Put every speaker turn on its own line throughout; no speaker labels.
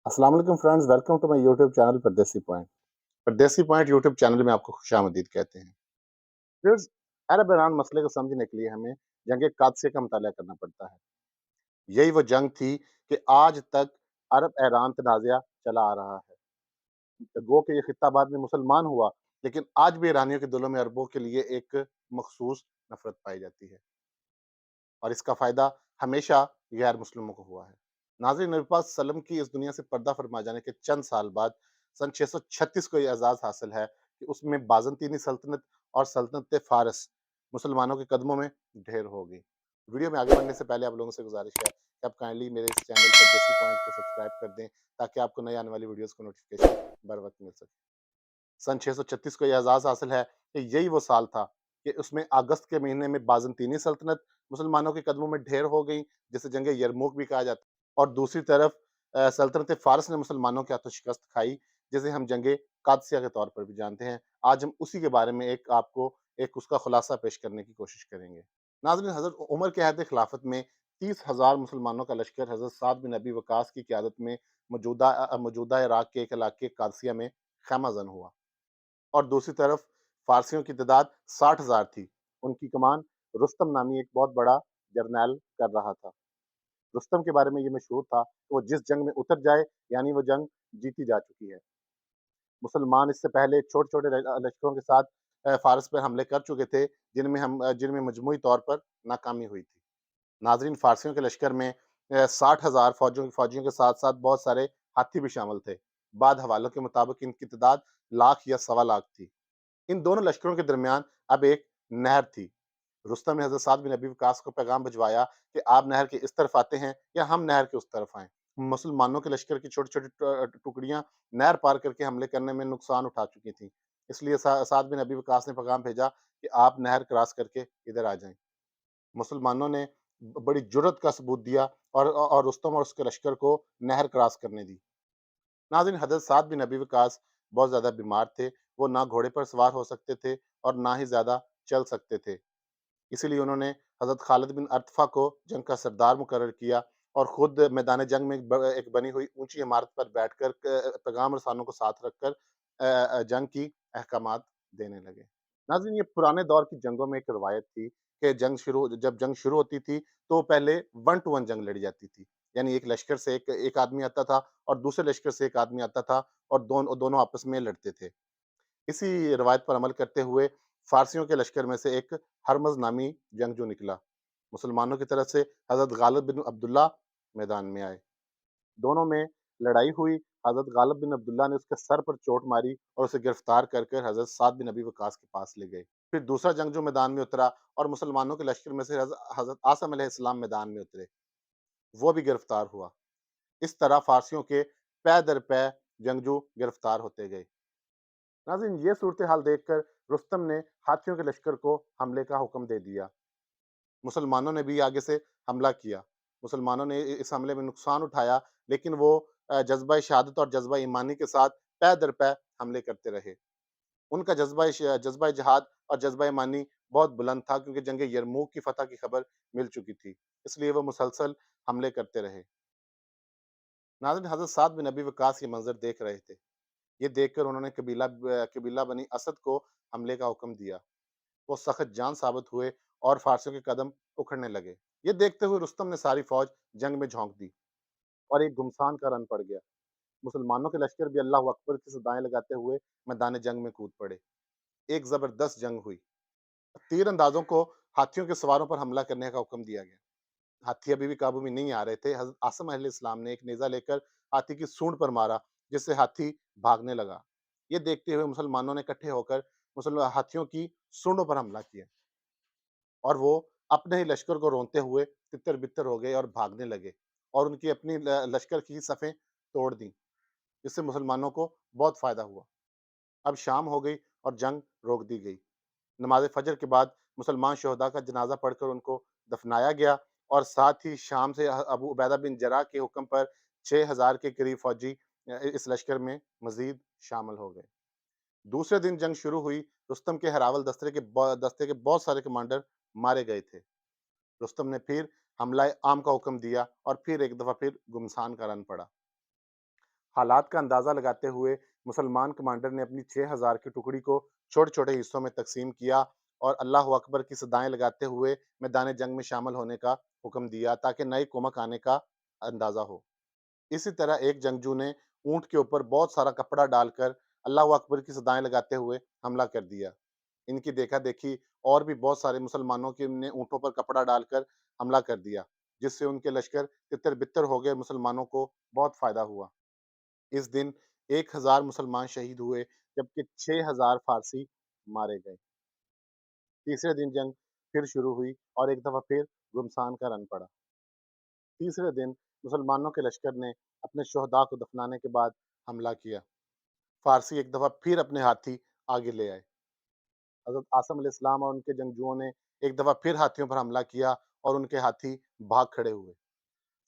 अस्सलाम वालेकुम friends, welcome to my YouTube channel Pardesi point. Pardesi point YouTube channel में आपको खुशामदीद कहते हैं। फ्रेंड्स, अरब ईरान मसले को समझने के लिए हमें जंग कादसिया का मुताला करना पड़ता है। यही वो जंग थी कि आज तक अरब ईरान तनाज़ा चला आ रहा है। गो कि ये खित्ता बाद में मुसलमान हुआ, लेकिन आज भी ईरानियों के दिलों में अरबों के लिए एक मखसूस नफ़रत पाई जाती है और इसका फ़ायदा हमेशा गैर मुस्लिमों को हुआ है। नाज़रीन, नबी पाक सल्लम की इस दुनिया से पर्दा फरमा जाने के चंद साल बाद सन 636 को ये एजाज़ हासिल है कि उसमें बाज़ंतीनी सल्तनत और सल्तनत फ़ारस मुसलमानों के कदमों में ढेर हो गई। वीडियो में आगे बढ़ने से पहले आप लोगों से गुज़ारिश है कि आप काइंडली मेरे इस चैनल परदेसी पॉइंट को सब्सक्राइब कर दें, ताकि आपको नई आने वाली वीडियोज़ को नोटिफ़िकेशन बर वक़्त मिल सके। सन 636 को ये एजाज़ हासिल है कि यही वो साल था कि उसमें अगस्त के महीने में बाज़ंतीनी सल्तनत मुसलमानों के कदमों में ढेर हो गई, जिसे जंग यरमूक भी कहा जाता है। और दूसरी तरफ सल्तनत फ़ारस ने मुसलमानों के हाथों शिकस्त खाई, जिसे हम जंग कादसिया के तौर पर भी जानते हैं। आज हम उसी के बारे में आपको एक उसका खुलासा पेश करने की कोशिश करेंगे। नाज़रीन, हज़रत उमर के अहद खिलाफत में 30,000 मुसलमानों का लश्कर हज़रत साद बिन अबी वक़ास की क़यादत में मौजूदा इराक के एक इलाके कादसिया में ख़ैमा-ज़न हुआ। और दूसरी तरफ फ़ारसियों की तादाद 60,000 थी। उनकी कमान रुस्तम नामी एक बहुत बड़ा जर्नैल कर रहा था। रुस्तम के बारे में ये मशहूर था कि वो जिस जंग में उतर जाए, यानी वो जंग जीती जा चुकी है। मुसलमान इससे पहले छोटे-छोटे लश्करों के साथ फ़ारस पर हमले कर चुके थे, जिनमें मजमूई तौर पर नाकामी हुई थी। नाज़रीन, फ़ारसियों के लश्कर में 60,000 फ़ौजियों के साथ-साथ बहुत सारे हाथी भी शामिल थे। बाद हवालों के मुताबिक इनकी तादाद लाख या सवा लाख थी। इन दोनों लश्करों के दरमियान अब एक नहर थी। रुस्तम ने हज़रत साद बिन अबी वक़ास को पैगाम भिजवाया कि आप नहर के इस तरफ आते हैं या हम नहर के उस तरफ आएँ। मुसलमानों के लश्कर की छोटी-छोटी टुकड़ियाँ नहर पार करके हमले करने में नुकसान उठा चुकी थीं। इसलिए साद बिन अबी वक़ास ने पैगाम भेजा कि आप नहर क्रॉस करके इधर आ जाएँ। मुसलमानों ने बड़ी जुर्रत का सबूत दिया और रुस्तम और उसके लश्कर को नहर क्रॉस करने दी। नाज़रीन, हज़रत साद बिन अबी वक़ास बहुत ज़्यादा बीमार थे। वो ना घोड़े पर सवार हो सकते थे और ना ही ज़्यादा चल सकते थे। इसीलिए उन्होंने हज़रत खालिद बिन अरतफ़ा को जंग का सरदार मुकर्रर किया और खुद मैदान जंग में एक बनी हुई ऊँची इमारत पर बैठकर पैगाम रसानों को साथ रखकर जंग की अहकामात देने लगे। नाज़रीन, ये पुराने दौर की जंगों में एक रवायत थी कि जब जंग शुरू होती थी, तो पहले 1 टू 1 जंग लड़ी जाती थी। यानी एक लश्कर से एक एक आदमी आता था और दूसरे लश्कर से एक आदमी आता था और दोनों आपस में लड़ते थे। इसी रवायत पर अमल करते हुए फ़ारसियों के लश्कर में से एक हरमज़ नामी जंगजू निकला। मुसलमानों की तरफ से हज़रत गालिब बिन अब्दुल्ला मैदान में आए। दोनों में लड़ाई हुई। हज़रत गालिब बिन अब्दुल्ला ने उसके सर पर चोट मारी और उसे गिरफ्तार कर हज़रत साद बिन अबी वक़ास के पास ले गए। फिर दूसरा जंगजू मैदान में उतरा और मुसलमानों के लश्कर में से हज़रत आसिम अलैहिस्सलाम मैदान में उतरे। वो भी गिरफ्तार हुआ। इस तरह फ़ारसियों के पै दर पै जंगजू गिरफ्तार होते गए। नाज़रीन, ये सूरत-ए-हाल देखकर रुस्तम ने हाथियों के लश्कर को हमले का हुक्म दे दिया। मुसलमानों ने भी आगे से हमला किया। मुसलमानों ने इस हमले में नुकसान उठाया, लेकिन वो जज़्बा शहादत और जज़्बा ईमानी के साथ पै दर पै हमले करते रहे। उनका जज़्बा जिहाद और जज़्बा ईमानी बहुत बुलंद था, क्योंकि जंग यरमूक की फ़तह की खबर मिल चुकी थी। इसलिए वो मुसलसल हमले करते रहे। नाज़रीन, हज़रत साद बिन अबी वक़ास ये मंज़र देख रहे थे। ये देखकर उन्होंने कबीला बनी असद को हमले का हुक्म दिया। वो सख्त जान साबित हुए और फ़ारसियों के कदम उखड़ने लगे। ये देखते हुए रुस्तम ने सारी फ़ौज जंग में झोंक दी और एक घुमसान का रन पड़ गया। मुसलमानों के लश्कर भी अल्लाहु अकबर की सदाएँ लगाते हुए मैदान जंग में कूद पड़े। एक ज़बरदस्त जंग हुई। तीर अंदाज़ों को हाथियों के सवारों पर हमला करने का हुक्म दिया गया। हाथी अभी भी काबू में नहीं आ रहे थे। हज़रत आसिम अलैहिस्सलाम ने एक नेज़ा लेकर हाथी की सूंड पर मारा, जिससे हाथी भागने लगा। ये देखते हुए मुसलमानों ने इकट्ठे होकर हाथियों की सूंडों पर हमला किया और वो अपने ही लश्कर को रोंते हुए तितर-बितर हो गए और भागने लगे और उनकी अपनी लश्कर की सफ़ें तोड़ दी, जिससे मुसलमानों को बहुत फ़ायदा हुआ। अब शाम हो गई और जंग रोक दी गई। नमाज़ फ़जर के बाद मुसलमान शहदा का जनाज़ा पढ़कर उनको दफनाया गया और साथ ही शाम से अबू उबैदा बिन जर्राह के हुक्म पर 6,000 के करीब फ़ौजी इस लश्कर में मज़ीद शामिल हो गए। दूसरे दिन जंग शुरू हुई। रुस्तम के हरावल दस्ते के बहुत सारे कमांडर मारे गए थे। रुस्तम ने फिर हमला आम का हुक्म दिया और फिर एक दफ़ा फिर घुमसान का रन पड़ा। حالات کا اندازہ لگاتے ہوئے مسلمان کمانڈر نے اپنی 6000 کی ٹکڑی کو چھوٹے چھوٹے حصوں میں تقسیم کیا اور اللہ اکبر کی صدائیں لگاتے ہوئے میدان جنگ میں شامل ہونے کا حکم دیا تاکہ نئی کمک آنے کا اندازہ ہو۔ اسی طرح ایک جنگجو نے اونٹ کے اوپر بہت سارا کپڑا ڈال کر اللہ اکبر کی صدائیں لگاتے ہوئے حملہ کر دیا۔ ان کی دیکھا دیکھی اور بھی بہت سارے مسلمانوں کے نے اونٹوں پر کپڑا ڈال کر حملہ کر دیا، جس سے ان کے لشکر تتر بتر ہو گئے۔ مسلمانوں کو بہت فائدہ ہوا۔ اس دن 1000 مسلمان شہید ہوئے جبکہ 6000 فارسی مارے گئے۔ تیسرے دن جنگ پھر شروع ہوئی اور ایک دفعہ پھر گھمسان کا رن پڑا۔ تیسرے دن مسلمانوں کے لشکر نے اپنے شہداء کو دفنانے کے بعد حملہ کیا۔ فارسی ایک دفعہ پھر اپنے ہاتھی آگے لے آئے۔ حضرت عاصم علیہ السلام اور ان کے جنگجوؤں نے ایک دفعہ پھر ہاتھیوں پر حملہ کیا اور ان کے ہاتھی بھاگ کھڑے ہوئے۔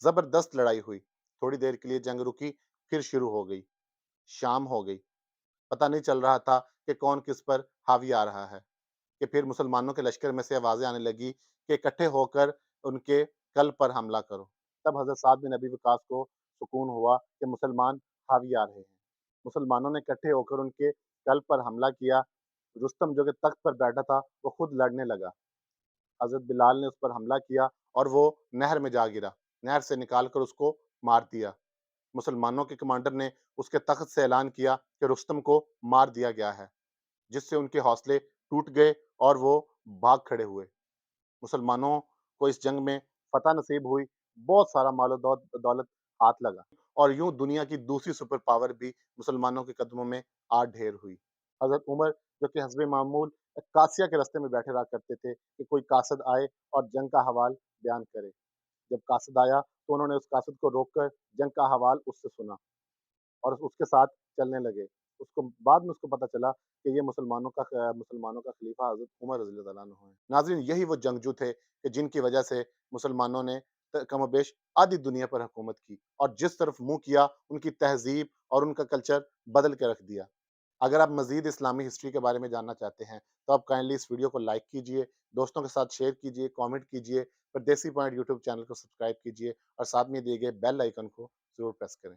زبردست لڑائی ہوئی۔ تھوڑی دیر کے لیے جنگ رکی، پھر شروع ہو گئی۔ شام ہو گئی۔ پتہ نہیں چل رہا تھا کہ کون کس پر حاوی آ رہا ہے کہ پھر مسلمانوں کے لشکر میں سے آوازیں آنے لگی کہ اکٹھے ہو کر ان کے قلب پر حملہ کرو۔ تب حضرت سعد بن ابی وقاص کو سکون ہوا کہ مسلمان حاوی آ رہے ہیں۔ مسلمانوں نے اکٹھے ہو کر ان کے قلب پر حملہ کیا۔ رستم جو کہ تخت پر بیٹھا تھا وہ خود لڑنے لگا۔ حضرت بلال نے اس پر حملہ کیا اور وہ نہر میں جا گرا۔ نہر سے نکال کر اس کو مار دیا۔ مسلمانوں کے کمانڈر نے اس کے تخت سے اعلان کیا کہ رستم کو مار دیا گیا ہے، جس سے ان کے حوصلے ٹوٹ گئے اور وہ بھاگ کھڑے ہوئے۔ مسلمانوں کو اس جنگ میں فتح نصیب ہوئی، بہت سارا مال و دولت ہاتھ لگا اور یوں دنیا کی دوسری سپر پاور بھی مسلمانوں کے قدموں میں آ ڈھیر ہوئی۔ حضرت عمر جو کہ حسب معمول قادسیہ کے راستے میں بیٹھے رہا کرتے تھے کہ کوئی قاصد آئے اور جنگ کا حوال بیان کرے۔ جب قاصد آیا تو انہوں نے اس قاصد کو روک کر جنگ کا حوال اس سے سنا اور اس کے ساتھ چلنے لگے۔ اس کو بعد میں اس کو پتہ چلا کہ یہ مسلمانوں کا خلیفہ حضرت عمر رضی اللہ عنہ ہیں۔ ناظرین، یہی وہ جنگجو تھے کہ جن کی وجہ سے مسلمانوں نے کم و بیش آدھی دنیا پر حکومت کی اور جس طرف منہ کیا ان کی تہذیب اور ان کا کلچر بدل کے رکھ دیا۔ اگر آپ مزید اسلامی ہسٹری کے بارے میں جاننا چاہتے ہیں تو آپ کائنڈلی اس ویڈیو کو لائک کیجئے، دوستوں کے ساتھ شیئر کیجئے، کامنٹ کیجئے، پردیسی پوائنٹ یوٹیوب چینل کو سبسکرائب کیجئے اور ساتھ میں دیے گئے بیل آئیکن کو ضرور پریس کریں۔